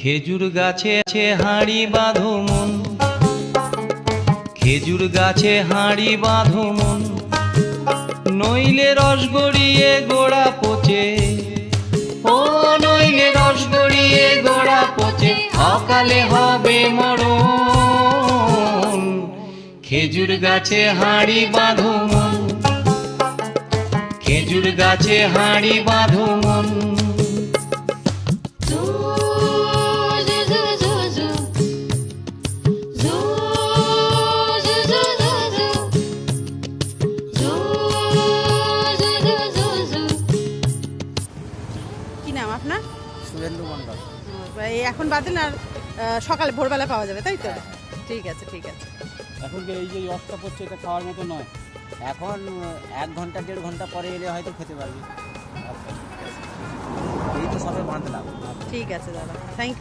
খেজুর গাছে হাঁড়ি বাঁধো মন, খেজুর গাছে হাঁড়ি বাঁধো মন, নইলে রস গড়িয়ে গোড়া পচে, ও নইলে রস গড়িয়ে গোড়া পচে, অকালে হবে মরণ। খেজুর গাছে হাঁড়ি বাঁধো মন, খেজুর গাছে হাঁড়ি বাঁধো মন। কি নাম আপনার? সুরেন্দ্র মন্ডল। এই এখন বাদেন আর সকালে ভোরবেলা পাওয়া যাবে, তাই তো? ঠিক আছে, ঠিক আছে। এখন এই যে রসটা পড়ছে এটা খাওয়ার মতো নয়, এখন 1 ঘন্টা 1.5 ঘন্টা পরে এলে হয়তো খেতে পারবি। এই তো সবে বাঁধলাম। ঠিক আছে দাদা, থ্যাংক ইউ।